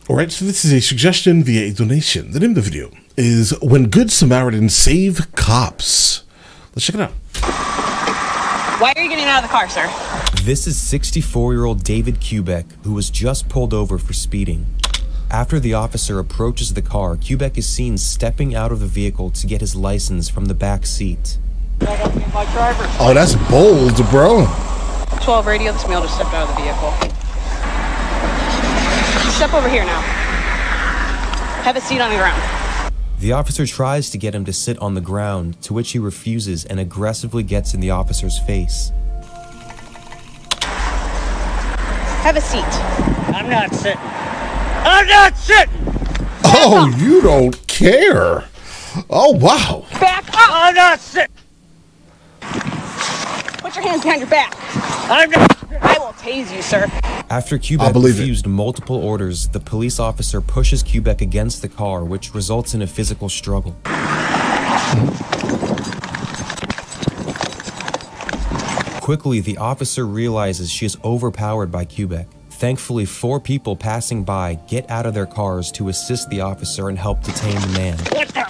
All right, so this is a suggestion via a donation. The name of the video is When Good Samaritans Save Cops. Let's check it out. Why are you getting out of the car, sir? This is 64-year-old David Kubek, who was just pulled over for speeding. After the officer approaches the car, Kubek is seen stepping out of the vehicle to get his license from the back seat. Oh, that's bold, bro. 12 radio, this male just stepped out of the vehicle. Step over here now. Have a seat on the ground. The officer tries to get him to sit on the ground, to which he refuses and aggressively gets in the officer's face. Have a seat. I'm not sitting. I'm not sitting! Oh, you don't care. Oh, wow. Back up! I'm not sitting! Put your hands behind your back. I'm not. I will tase you, sir. After Kubek refused multiple orders, the police officer pushes Kubek against the car, which results in a physical struggle. Quickly, the officer realizes she is overpowered by Kubek. Thankfully, 4 people passing by get out of their cars to assist the officer and help detain the man. What the?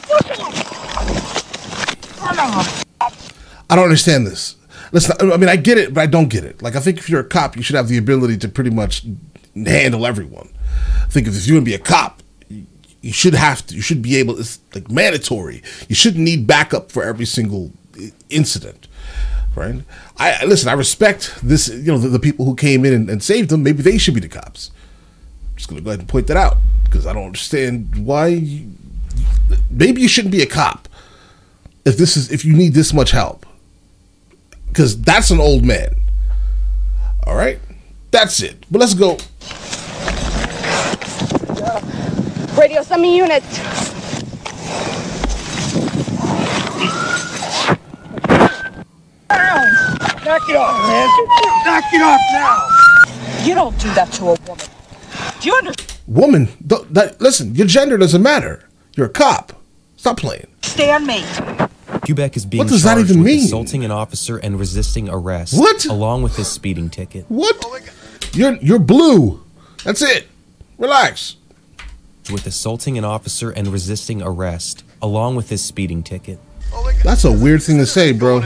I don't understand this. Listen, I mean, I get it, but I don't get it. Like, I think if you're a cop, you should have the ability to pretty much handle everyone. I think if you're going to be a cop, you should be able, it's like mandatory. You shouldn't need backup for every single incident, right? Listen, I respect this, you know, the people who came in and saved them. Maybe they should be the cops. I'm just going to go ahead and point that out because I don't understand why. Maybe you shouldn't be a cop if you need this much help. Because that's an old man. All right? That's it. But let's go. Radio, send me units. Knock it off, man. Knock it off now. You don't do that to a woman. Do you understand? Woman, listen, your gender doesn't matter. You're a cop. Stop playing. Stay on me. Kubek is being What does that charged even with mean? assaulting an officer and resisting arrest. What? Along with his speeding ticket. What? You're blue. That's it. Relax. With assaulting an officer and resisting arrest, along with his speeding ticket. That's a weird thing to say, bro.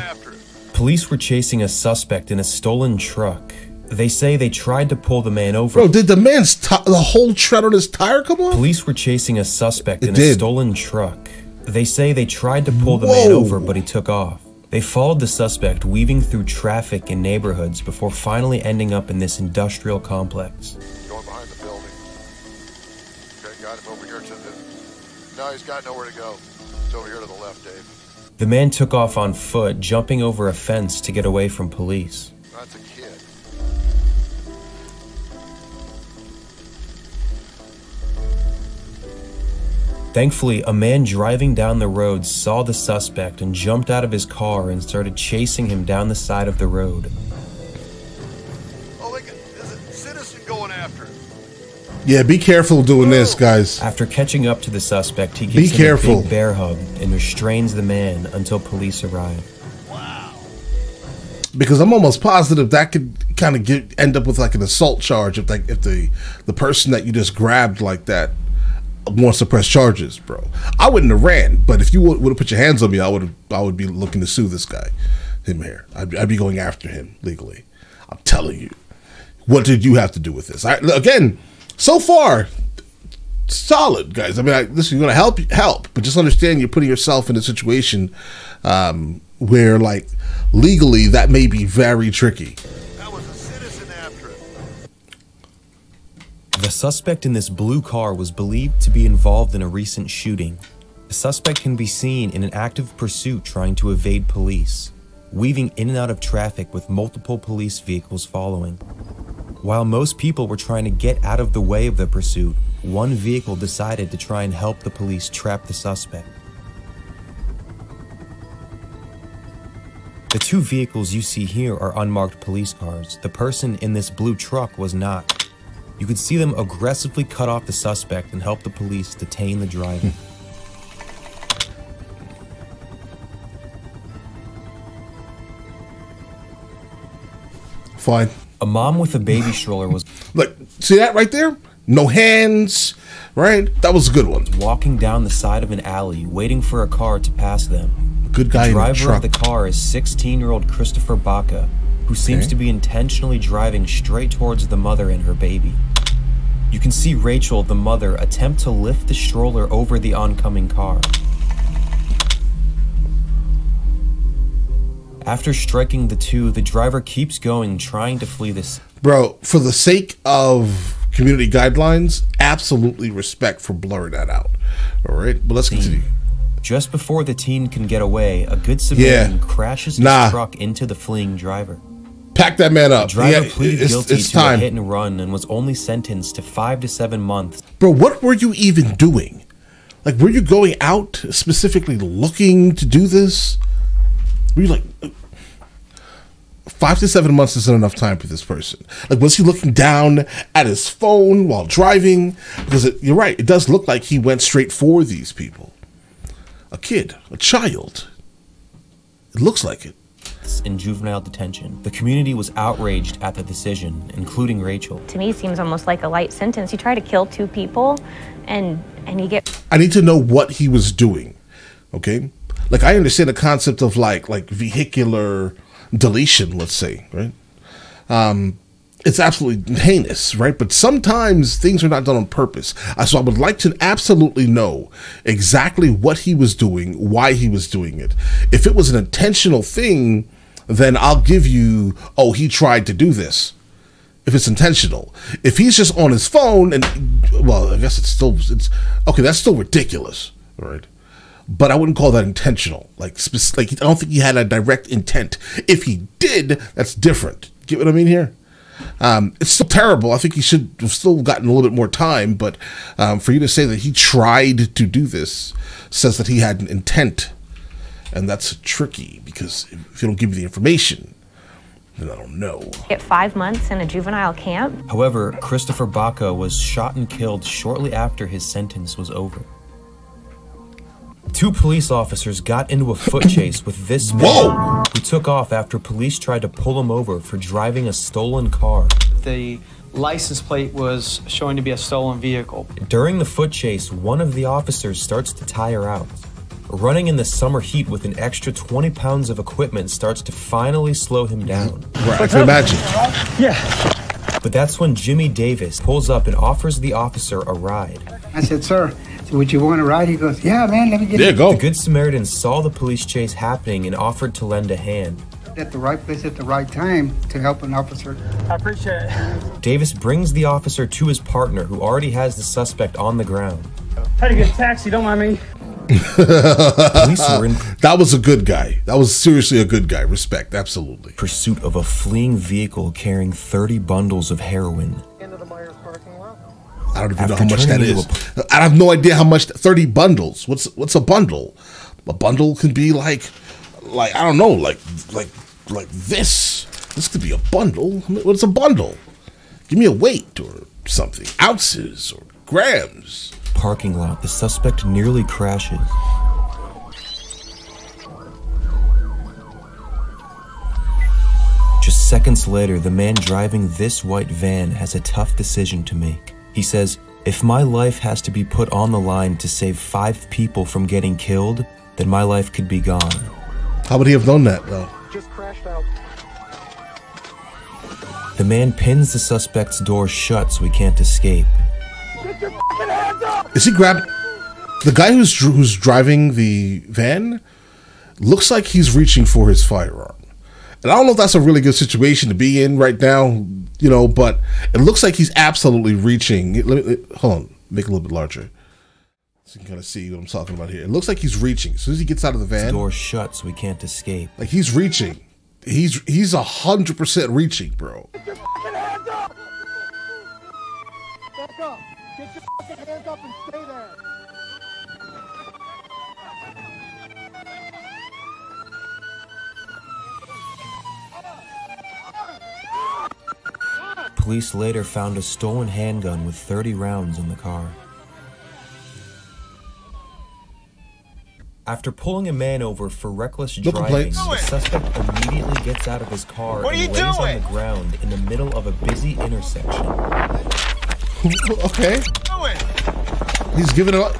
Police were chasing a suspect in a stolen truck. They say they tried to pull the man over. Bro, did the man's the whole tread on his tire come off? Police were chasing a suspect in a stolen truck. They say they tried to pull the man over, but he took off. They followed the suspect, weaving through traffic and neighborhoods before finally ending up in this industrial complex. Going behind the building. Okay, got him over here to the... No, he's got nowhere to go. It's over here to the left, Dave. The man took off on foot, jumping over a fence to get away from police. That's a kid. Thankfully, a man driving down the road saw the suspect and jumped out of his car and started chasing him down the side of the road. Oh, look, there's a citizen going after him. Yeah, be careful doing this, guys. After catching up to the suspect, he gives him a big bear hug and restrains the man until police arrive. Wow. Because I'm almost positive that could kind of end up with like an assault charge if the person that you just grabbed like that wants to press charges, bro. I wouldn't have ran, but if you would have put your hands on me, I would be looking to sue this guy, him here. I'd be going after him legally. I'm telling you. What did you have to do with this? Again, so far, solid, guys. I mean, listen, you're gonna help, but just understand you're putting yourself in a situation where, like, legally that may be very tricky. That was a citizen after him. The suspect in this blue car was believed to be involved in a recent shooting. The suspect can be seen in an active pursuit trying to evade police, weaving in and out of traffic with multiple police vehicles following. While most people were trying to get out of the way of the pursuit, one vehicle decided to try and help the police trap the suspect. The 2 vehicles you see here are unmarked police cars. The person in this blue truck was not. You could see them aggressively cut off the suspect and help the police detain the driver. Fine. A mom with a baby stroller was... Look, see that right there? No hands, Right? That was a good one. Walking down the side of an alley, waiting for a car to pass them. Good guy The in the driver truck. of the car is 16-year-old Christopher Baca, who seems to be intentionally driving straight towards the mother and her baby. You can see Rachel, the mother, attempt to lift the stroller over the oncoming car. After striking the two, the driver keeps going, trying to flee this. Bro, for the sake of community guidelines, absolutely respect for blurring that out. All right, but let's continue. Just before the teen can get away, a good Samaritan crashes his truck into the fleeing driver. Pack that man up. The driver pleaded guilty to a time. hit and run and was only sentenced to 5 to 7 months. Bro, what were you even doing? Like, were you going out specifically looking to do this? Were you like 5 to 7 months isn't enough time for this person? Like, was he looking down at his phone while driving? Because you're right, it does look like he went straight for these people. A kid, a child. It looks like it. In juvenile detention. The community was outraged at the decision, including Rachel. To me, seems almost like a light sentence. You try to kill 2 people, and you get. I need to know what he was doing. Okay, like I understand the concept of like vehicular deletion, let's say, right? It's absolutely heinous, right? But sometimes things are not done on purpose. So I would like to absolutely know exactly what he was doing, why he was doing it. If it was an intentional thing, then I'll give you, oh, he tried to do this. If it's intentional. If he's just on his phone and, well, I guess it's okay, that's still ridiculous, right? But I wouldn't call that intentional. Like I don't think he had a direct intent. If he did, that's different. Get what I mean here? It's still terrible. I think he should have still gotten a little bit more time, but for you to say that he tried to do this says that he had an intent, and that's tricky because if you don't give me the information, then I don't know. Get 5 months in a juvenile camp. However, Christopher Baca was shot and killed shortly after his sentence was over. 2 police officers got into a foot chase with this man who took off after police tried to pull him over for driving a stolen car. The license plate was showing to be a stolen vehicle. During the foot chase, one of the officers starts to tire out. Running in the summer heat with an extra 20 pounds of equipment starts to finally slow him down. Right, I can imagine. Yeah. But that's when Jimmy Davis pulls up and offers the officer a ride. I said, sir, would you want a ride? He goes, yeah, man, let me get it. Go. The Good Samaritan saw the police chase happening and offered to lend a hand. At the right place at the right time to help an officer. I appreciate it. Davis brings the officer to his partner, who already has the suspect on the ground. Had to get a taxi, don't mind me. Police were in that was a good guy. That was seriously a good guy. Respect, absolutely. Pursuit of a fleeing vehicle carrying 30 bundles of heroin. I don't even know how much that is. I have no idea how much. 30 bundles. What's a bundle? A bundle can be like I don't know, like this. This could be a bundle. What's a bundle? Give me a weight or something. Ounces or grams. Parking lot. The suspect nearly crashes. Just seconds later, the man driving this white van has a tough decision to make. He says, if my life has to be put on the line to save 5 people from getting killed, then my life could be gone. How would he have known that, though? Just crashed out. The man pins the suspect's door shut so he can't escape. Get your fucking hands up! Is he grabbing... The guy who's driving the van looks like he's reaching for his firearm. And I don't know if that's a really good situation to be in right now, you know, but it looks like he's absolutely reaching. Hold on, make it a little bit larger. So you can kind of see what I'm talking about here. It looks like he's reaching. As soon as he gets out of the van. The door shut so he can't escape. Like he's reaching. He's 100% reaching, bro. Get your fucking hands up! Back up! Get your fucking hands up and stay there! Police later found a stolen handgun with 30 rounds in the car. After pulling a man over for reckless driving, the suspect immediately gets out of his car and lays on the ground in the middle of a busy intersection. Okay. He's giving up.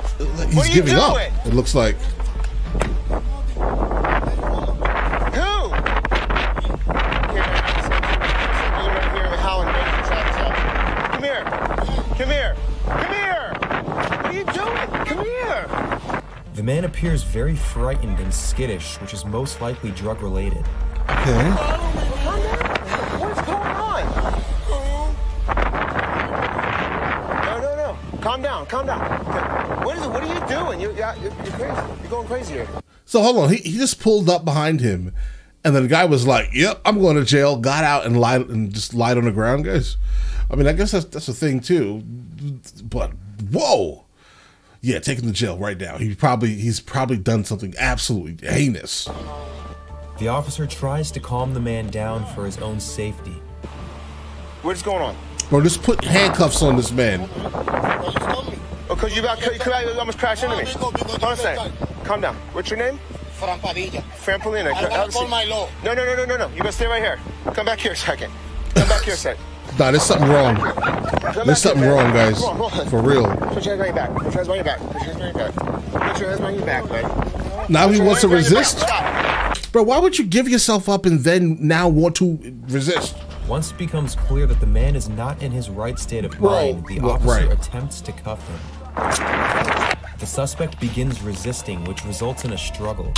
He's giving up. It looks like. The man appears very frightened and skittish, which is most likely drug-related. Okay. What's going on? No. Calm down. What is it? What are you doing? You're crazy. You're going crazy here. So hold on. He just pulled up behind him, and then the guy was like, "Yep, I'm going to jail." Got out and just lied on the ground, guys. I mean, I guess that's a thing too. But whoa. Yeah, take him to jail right now. He's probably done something absolutely heinous. The officer tries to calm the man down for his own safety. What's going on? Bro, just put handcuffs on this man. Because you almost crashed into me. Hold on a second. Calm down. What's your name? Frampadilla. Frampadilla. I call my law. No. You gotta stay right here. Come back here a second. Come back here a second. Nah, there's something wrong. There's something wrong, guys. For real. Put your hands on your back. Put your hands on your back. Put your hands on your back. Put your hands on your back, buddy. Now he wants to resist? Bro, why would you give yourself up and then now want to resist? Once it becomes clear that the man is not in his right state of mind, the officer attempts to cuff him. The suspect begins resisting, which results in a struggle.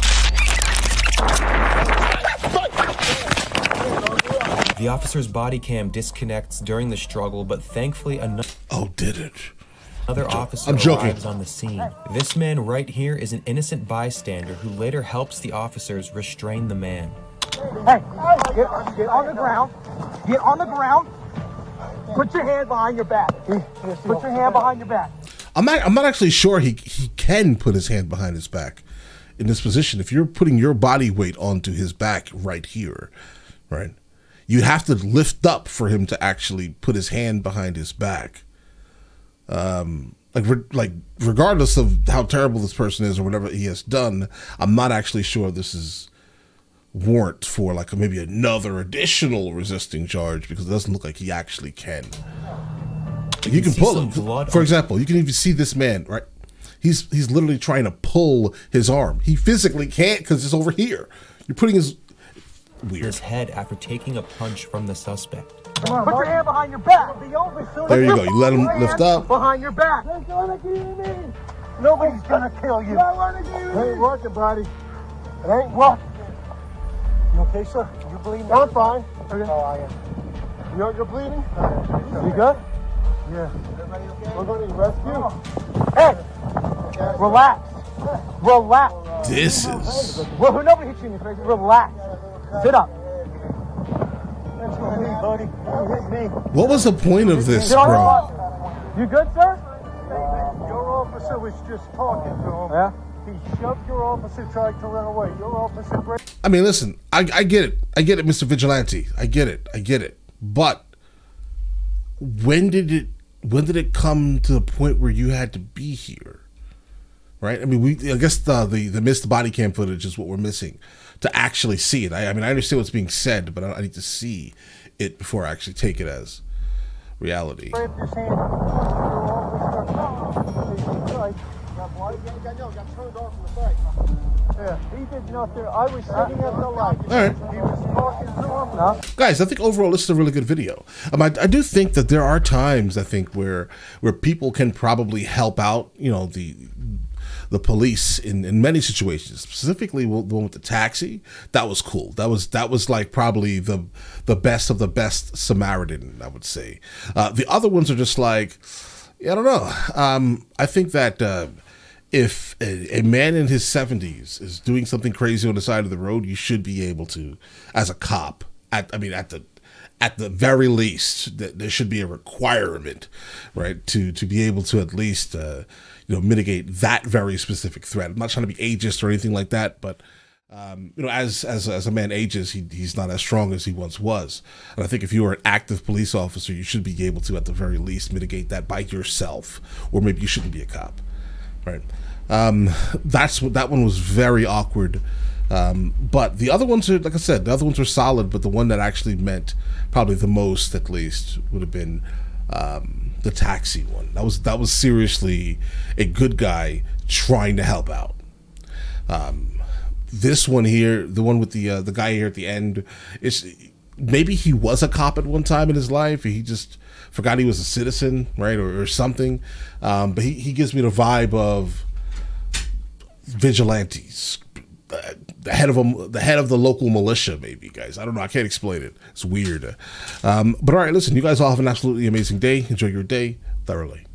The officer's body cam disconnects during the struggle, but thankfully another officer arrives on the scene. This man right here is an innocent bystander who later helps the officers restrain the man. Hey, get on the ground. Get on the ground. Put your hand behind your back. Put your hand behind your back. I'm not actually sure he can put his hand behind his back in this position. If you're putting your body weight onto his back right here, right? You have to lift up for him to actually put his hand behind his back. Like regardless of how terrible this person is or whatever he has done, I'm not actually sure this is warrant for like maybe another additional resisting charge, because it doesn't look like he actually can. You can pull him. For example, you can even see this man, right? He's literally trying to pull his arm. He physically can't because it's over here. You're putting his head after taking a punch from the suspect. Come on, put your hand behind your back. There you go. You let him lift up. Behind your back. Nobody's gonna kill you. It ain't working, buddy. It ain't working. You okay, sir? You bleeding? I'm fine. Okay. Oh, I am. You're bleeding? You good? Yeah. We're going to rescue. Hey, relax. Relax. This is. Well, nobody hit you in the face. Relax. Sit up. That's me, buddy. You hit me. What was the point of this, bro? You good, sir? Your officer was just talking to him. Yeah? He shoved your officer, tried to run away. Your officer... I mean, listen, I get it. I get it, Mr. Vigilante. I get it. But when did it come to the point where you had to be here? Right? I mean, I guess the missed body cam footage is what we're missing to actually see it. I mean, I understand what's being said, but I need to see it before I actually take it as reality. Yeah, he did nothing. I was sitting at the light. All right. He was talking to him. Guys, I think overall this is a really good video. I do think that there are times, I think, where people can probably help out, you know, the police in many situations. Specifically, the one with the taxi, that was cool. That was like probably the best of the best Samaritan, I would say. The other ones are just like, I don't know. I think that if a man in his 70s is doing something crazy on the side of the road, you should be able to, as a cop, at the very least, there should be a requirement, right, to be able to at least mitigate that very specific threat. I'm not trying to be ageist or anything like that, but as a man ages, he's not as strong as he once was. And I think if you are an active police officer, you should be able to, at the very least, mitigate that by yourself, or maybe you shouldn't be a cop, right? That one was very awkward. But the other ones are, like I said, the other ones were solid, but the one that actually meant probably the most, at least, would have been the taxi one. That was seriously a good guy trying to help out. This one here, the one with the guy here at the end, is maybe he was a cop at one time in his life. He just forgot he was a citizen, right, or something. But he gives me the vibe of vigilantes, the head of the local militia, maybe, guys. I don't know. I can't explain it. It's weird. But all right, listen. You guys all have an absolutely amazing day. Enjoy your day thoroughly.